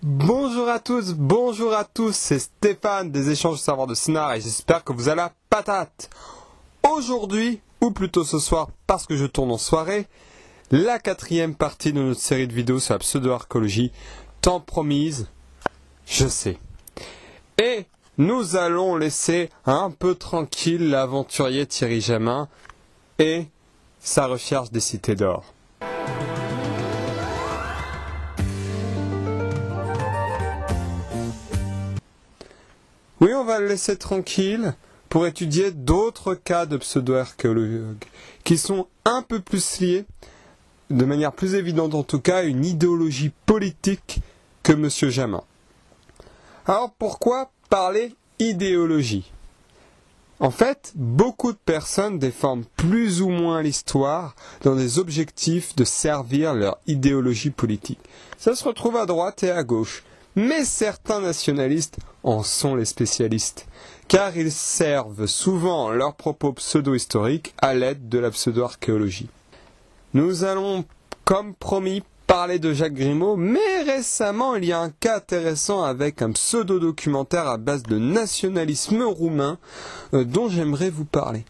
Bonjour à tous, bonjour à tous, c'est Stéphane des échanges de savoir de Sénart et j'espère que vous avez la patate. Aujourd'hui, ou plutôt ce soir parce que je tourne en soirée, la 4e partie de notre série de vidéos sur la pseudo-archéologie, tant promise, je sais. Et nous allons laisser un peu tranquille l'aventurier Thierry Jamin et sa recherche des cités d'or. Oui, on va le laisser tranquille pour étudier d'autres cas de pseudo-archéologues qui sont un peu plus liés, de manière plus évidente en tout cas, à une idéologie politique que M. Jamin. Alors pourquoi parler idéologie ? En fait, beaucoup de personnes déforment plus ou moins l'histoire dans des objectifs de servir leur idéologie politique. Ça se retrouve à droite et à gauche. Mais certains nationalistes en sont les spécialistes, car ils servent souvent leurs propos pseudo-historiques à l'aide de la pseudo-archéologie. Nous allons, comme promis, parler de Jacques Grimaud, mais récemment il y a un cas intéressant avec un pseudo-documentaire à base de nationalisme roumain dont j'aimerais vous parler.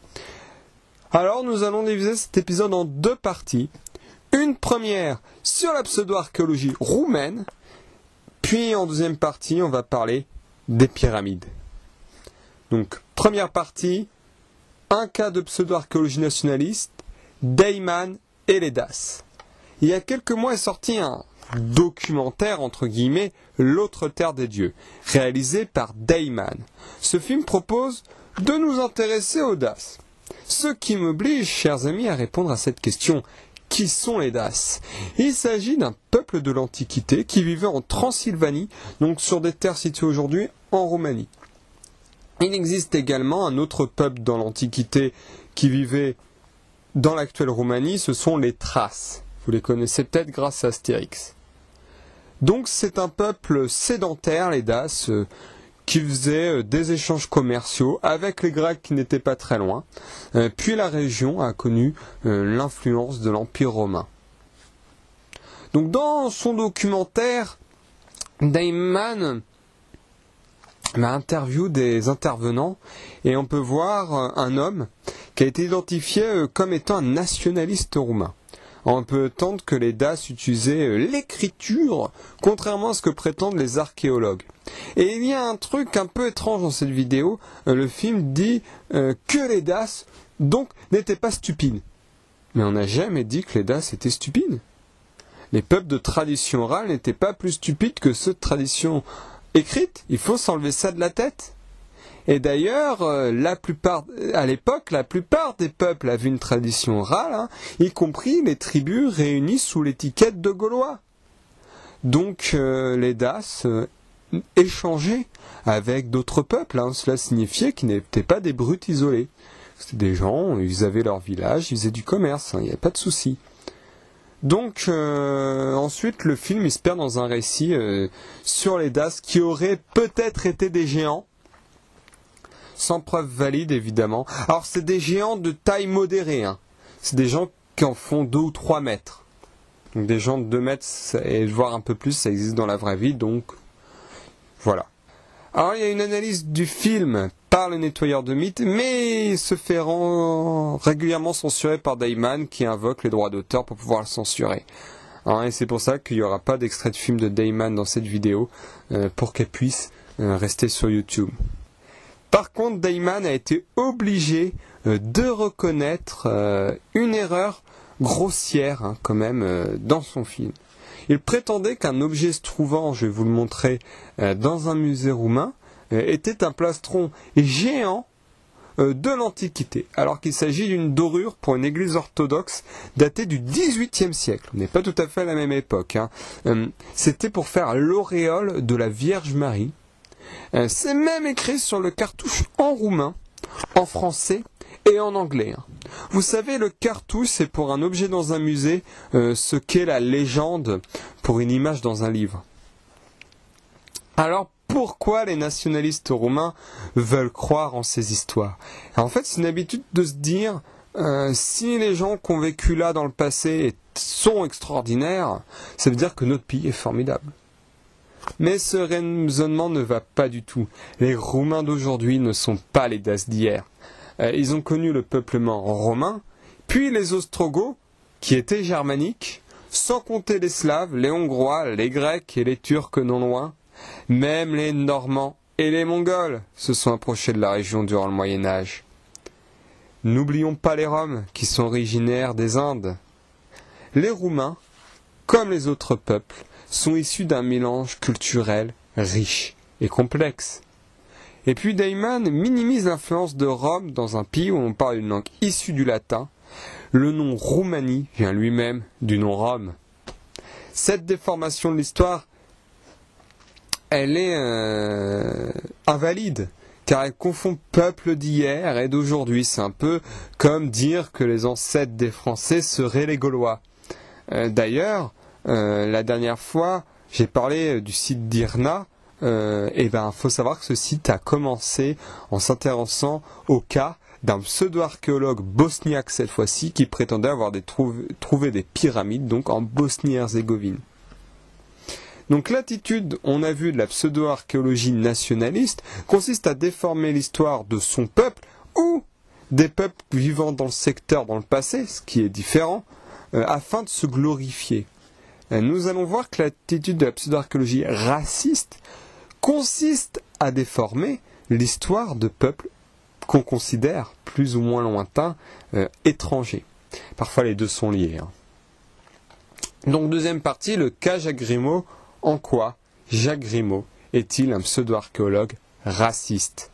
Alors nous allons diviser cet épisode en deux parties. Une première sur la pseudo-archéologie roumaine, puis en deuxième partie, on va parler des pyramides. Donc, première partie, un cas de pseudo-archéologie nationaliste, Dayman et les DAS. Il y a quelques mois est sorti un documentaire, entre guillemets, L'autre terre des dieux, réalisé par Dayman. Ce film propose de nous intéresser aux DAS. Ce qui m'oblige, chers amis, à répondre à cette question. Qui sont les DAS ? Il s'agit d'un peuple de l'Antiquité qui vivait en Transylvanie, donc sur des terres situées aujourd'hui en Roumanie. Il existe également un autre peuple dans l'Antiquité qui vivait dans l'actuelle Roumanie, ce sont les Thraces. Vous les connaissez peut-être grâce à Astérix. Donc c'est un peuple sédentaire, les DAS, qui faisait des échanges commerciaux avec les Grecs qui n'étaient pas très loin. Puis la région a connu l'influence de l'Empire romain. Donc dans son documentaire, Dayman m'a interviewé des intervenants et on peut voir un homme qui a été identifié comme étant un nationaliste roumain. On peut entendre que les DAS utilisaient l'écriture, contrairement à ce que prétendent les archéologues. Et il y a un truc un peu étrange dans cette vidéo. Le film dit que les DAS, donc, n'étaient pas stupides. Mais on n'a jamais dit que les DAS étaient stupides. Les peuples de tradition orale n'étaient pas plus stupides que ceux de tradition écrite. Il faut s'enlever ça de la tête. Et d'ailleurs, à l'époque, la plupart des peuples avaient une tradition orale, y compris les tribus réunies sous l'étiquette de Gaulois. Donc les DAS échangeaient avec d'autres peuples. Cela signifiait qu'ils n'étaient pas des brutes isolés. C'était des gens, ils avaient leur village, ils faisaient du commerce, il n'y avait pas de souci. Donc ensuite, le film il se perd dans un récit sur les DAS qui auraient peut-être été des géants. Sans preuve valide, évidemment. Alors, c'est des géants de taille modérée. C'est des gens qui en font 2 ou 3 mètres. Donc, des gens de 2 mètres, et voire un peu plus, ça existe dans la vraie vie. Donc, voilà. Alors, il y a une analyse du film par le nettoyeur de mythes, mais il se fait régulièrement censurer par Dayman, qui invoque les droits d'auteur pour pouvoir le censurer. Et c'est pour ça qu'il n'y aura pas d'extrait de film de Dayman dans cette vidéo, pour qu'elle puisse rester sur YouTube. Par contre, Dayman a été obligé de reconnaître une erreur grossière quand même dans son film. Il prétendait qu'un objet se trouvant, je vais vous le montrer, dans un musée roumain, était un plastron géant de l'Antiquité, alors qu'il s'agit d'une dorure pour une église orthodoxe datée du XVIIIe siècle. On n'est pas tout à fait à la même époque. C'était pour faire l'auréole de la Vierge Marie. C'est même écrit sur le cartouche en roumain, en français et en anglais. Vous savez, le cartouche, c'est pour un objet dans un musée, ce qu'est la légende pour une image dans un livre. Alors, pourquoi les nationalistes roumains veulent croire en ces histoires ? En fait, c'est une habitude de se dire, si les gens qui ont vécu là dans le passé sont extraordinaires, ça veut dire que notre pays est formidable. Mais ce raisonnement ne va pas du tout. Les Roumains d'aujourd'hui ne sont pas les Daces d'hier. Ils ont connu le peuplement romain, puis les Ostrogoths, qui étaient germaniques, sans compter les Slaves, les Hongrois, les Grecs et les Turcs non loin. Même les Normands et les Mongols se sont approchés de la région durant le Moyen-Âge. N'oublions pas les Roms, qui sont originaires des Indes. Les Roumains, comme les autres peuples, sont issus d'un mélange culturel riche et complexe. Et puis Damon minimise l'influence de Rome dans un pays où on parle une langue issue du latin. Le nom Roumanie vient lui-même du nom Rome. Cette déformation de l'histoire, elle est invalide, car elle confond peuple d'hier et d'aujourd'hui. C'est un peu comme dire que les ancêtres des Français seraient les Gaulois. D'ailleurs, la dernière fois, j'ai parlé du site d'Irna. Faut savoir que ce site a commencé en s'intéressant au cas d'un pseudo-archéologue bosniaque cette fois-ci qui prétendait avoir trouvé des pyramides donc en Bosnie-Herzégovine. Donc l'attitude, on a vu, de la pseudo-archéologie nationaliste consiste à déformer l'histoire de son peuple ou des peuples vivant dans le secteur dans le passé, ce qui est différent, afin de se glorifier. Nous allons voir que l'attitude de la pseudo-archéologie raciste consiste à déformer l'histoire de peuples qu'on considère plus ou moins lointains, étrangers. Parfois les deux sont liés. Donc deuxième partie, le cas Jacques Grimaud. En quoi Jacques Grimaud est-il un pseudo-archéologue raciste ?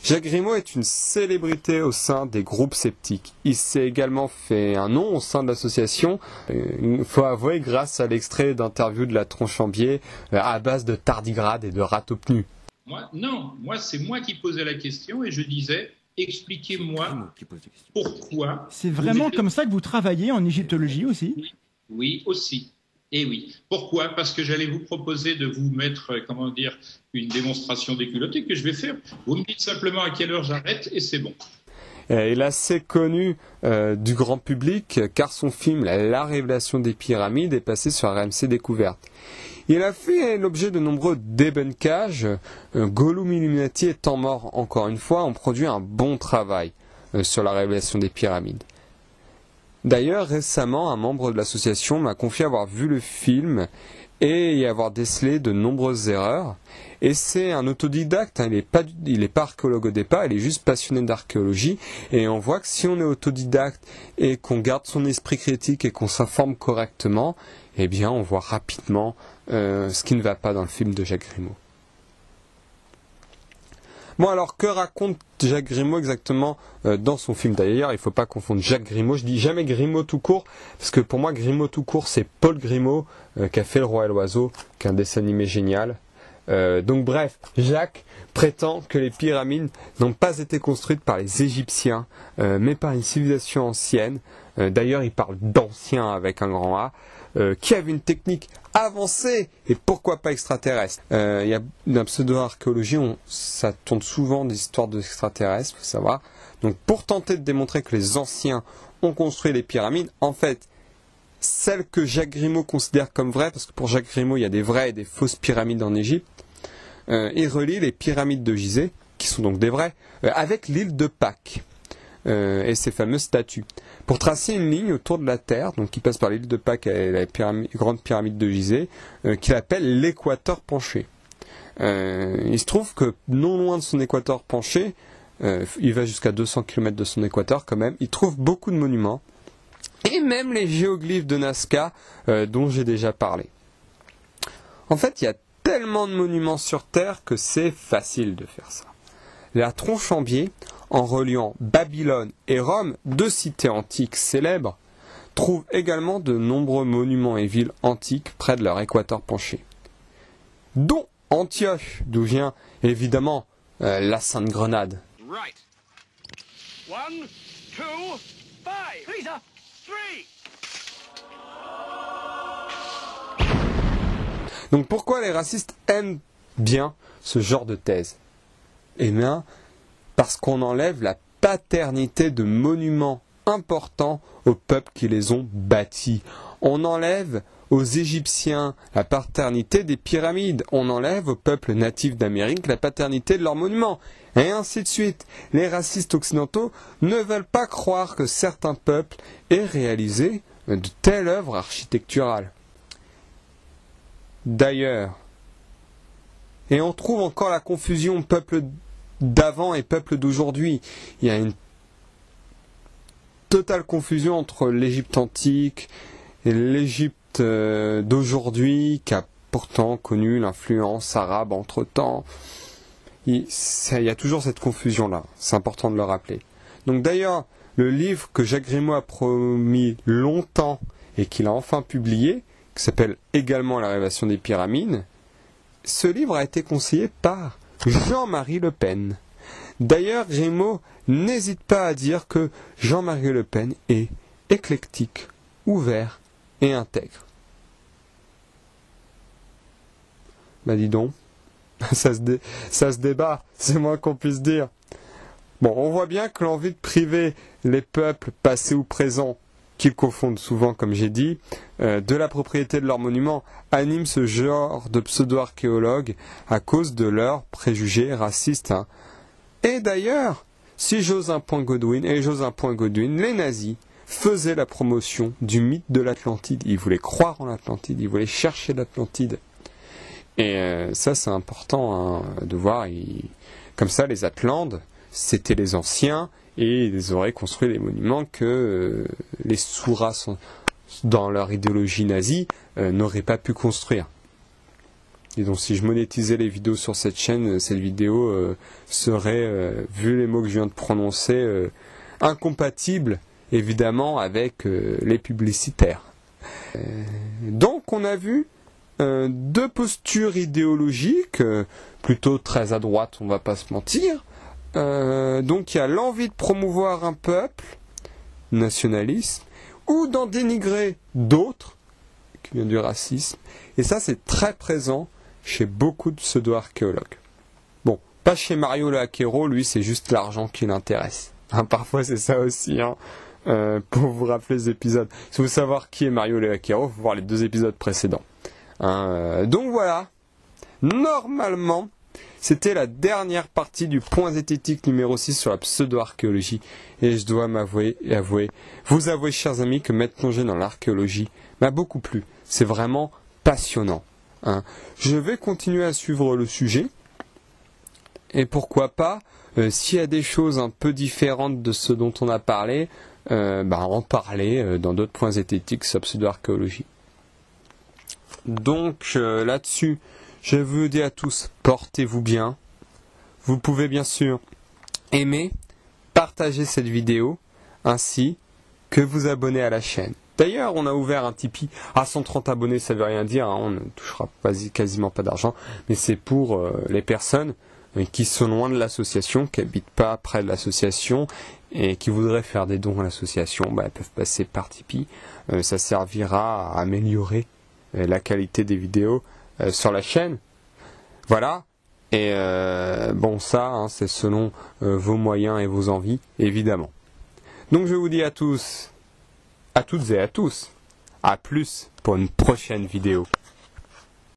Jacques Grimaud est une célébrité au sein des groupes sceptiques. Il s'est également fait un nom au sein de l'association, il faut avouer, grâce à l'extrait d'interview de la Tronchambier à base de tardigrades et de ratopnus. Moi, c'est moi qui posais la question et je disais, expliquez-moi pourquoi... C'est vraiment comme ça que vous travaillez en égyptologie aussi ? Oui, aussi. Et oui. Pourquoi ? Parce que j'allais vous proposer de vous mettre, une démonstration déculottée que je vais faire. Vous me dites simplement à quelle heure j'arrête et c'est bon. Il est assez connu du grand public car son film La Révélation des Pyramides est passé sur RMC Découverte. Il a fait l'objet de nombreux débunkages. Gollum Illuminati étant mort encore une fois, ont produit un bon travail sur la Révélation des Pyramides. D'ailleurs, récemment, un membre de l'association m'a confié avoir vu le film et y avoir décelé de nombreuses erreurs. Et c'est un autodidacte, il est pas archéologue au départ, il est juste passionné d'archéologie. Et on voit que si on est autodidacte et qu'on garde son esprit critique et qu'on s'informe correctement, eh bien on voit rapidement ce qui ne va pas dans le film de Jacques Grimaud. Bon, alors, que raconte Jacques Grimaud exactement dans son film ? D'ailleurs, il ne faut pas confondre Jacques Grimaud. Je dis jamais Grimaud tout court, parce que pour moi, Grimaud tout court, c'est Paul Grimaud, qui a fait Le Roi et l'Oiseau, qui est un dessin animé génial. Donc bref, Jacques prétend que les pyramides n'ont pas été construites par les Égyptiens, mais par une civilisation ancienne. D'ailleurs, il parle d'anciens avec un grand A, qui avait une technique avancée et pourquoi pas extraterrestre. Il y a dans la pseudo-archéologie, ça tourne souvent des histoires d'extraterrestres, il faut savoir. Donc pour tenter de démontrer que les anciens ont construit les pyramides, en fait, celles que Jacques Grimaud considère comme vraies, parce que pour Jacques Grimaud, il y a des vraies et des fausses pyramides en Égypte, il relie les pyramides de Gizeh, qui sont donc des vraies, avec l'île de Pâques et ses fameuses statues. Pour tracer une ligne autour de la Terre, donc qui passe par l'île de Pâques et la grande pyramide de Gizeh, qu'il appelle l'équateur penché. Il se trouve que non loin de son équateur penché, il va jusqu'à 200 km de son équateur quand même, il trouve beaucoup de monuments, et même les géoglyphes de Nazca dont j'ai déjà parlé. En fait, il y a tellement de monuments sur Terre que c'est facile de faire ça. La Tronchambier, en reliant Babylone et Rome, deux cités antiques célèbres, trouve également de nombreux monuments et villes antiques près de leur équateur penché. Dont Antioche, d'où vient évidemment la Sainte Grenade. Right. 1, 2, 5. Lisa, 3. Donc pourquoi les racistes aiment bien ce genre de thèse ? Eh bien, parce qu'on enlève la paternité de monuments importants aux peuples qui les ont bâtis. On enlève aux Égyptiens la paternité des pyramides. On enlève aux peuples natifs d'Amérique la paternité de leurs monuments. Et ainsi de suite. Les racistes occidentaux ne veulent pas croire que certains peuples aient réalisé de telles œuvres architecturales. D'ailleurs, et on trouve encore la confusion peuple d'avant et peuple d'aujourd'hui. Il y a une totale confusion entre l'Égypte antique et l'Égypte d'aujourd'hui, qui a pourtant connu l'influence arabe entre-temps. Il y a toujours cette confusion-là, c'est important de le rappeler. Donc d'ailleurs, le livre que Jacques Grimaud a promis longtemps et qu'il a enfin publié, qui s'appelle également La révélation des pyramides, ce livre a été conseillé par Jean-Marie Le Pen. D'ailleurs, Grimaud n'hésite pas à dire que Jean-Marie Le Pen est éclectique, ouvert et intègre. Bah dis donc, ça se débat, c'est moins qu'on puisse dire. Bon, on voit bien que l'envie de priver les peuples passés ou présents, qu'ils confondent souvent, comme j'ai dit, de la propriété de leurs monuments, anime ce genre de pseudo-archéologues à cause de leurs préjugés racistes. Hein. Et d'ailleurs, si j'ose un point Godwin, les nazis faisaient la promotion du mythe de l'Atlantide. Ils voulaient croire en l'Atlantide, ils voulaient chercher l'Atlantide. Et ça, c'est important hein, de voir. Comme ça, les Atlantes, c'était les anciens, et ils auraient construit les monuments que les sous-races, dans leur idéologie nazie, n'auraient pas pu construire. Et donc si je monétisais les vidéos sur cette chaîne, cette vidéo serait, vu les mots que je viens de prononcer, incompatible évidemment avec les publicitaires. Donc on a vu deux postures idéologiques, plutôt très à droite, on va pas se mentir. Donc il y a l'envie de promouvoir un peuple, nationalisme, ou d'en dénigrer d'autres, qui vient du racisme. Et ça c'est très présent chez beaucoup de pseudo-archéologues. Bon, pas chez Mario le Hackero, lui c'est juste l'argent qui l'intéresse. Hein, parfois c'est ça aussi, hein, pour vous rappeler les épisodes. Si vous voulez savoir qui est Mario le Hackero, il faut voir les 2 épisodes précédents. Donc voilà, normalement, c'était la dernière partie du point zététique numéro 6 sur la pseudo-archéologie. Et je dois vous avouer, chers amis, que m'être plongé dans l'archéologie m'a beaucoup plu. C'est vraiment passionnant. Hein. Je vais continuer à suivre le sujet. Et pourquoi pas, s'il y a des choses un peu différentes de ce dont on a parlé, en parler dans d'autres points zététiques sur la pseudo-archéologie. Donc là-dessus, je vous dis à tous, portez-vous bien. Vous pouvez bien sûr aimer, partager cette vidéo, ainsi que vous abonner à la chaîne. D'ailleurs, on a ouvert un Tipeee à 130 abonnés, ça veut rien dire, hein, on ne touchera quasiment pas d'argent, mais c'est pour les personnes qui sont loin de l'association, qui n'habitent pas près de l'association et qui voudraient faire des dons à l'association, elles peuvent passer par Tipeee. Ça servira à améliorer la qualité des vidéos sur la chaîne. Voilà. Et ça, hein, c'est selon vos moyens et vos envies, évidemment. Donc je vous dis à tous, à toutes et à tous, à plus pour une prochaine vidéo.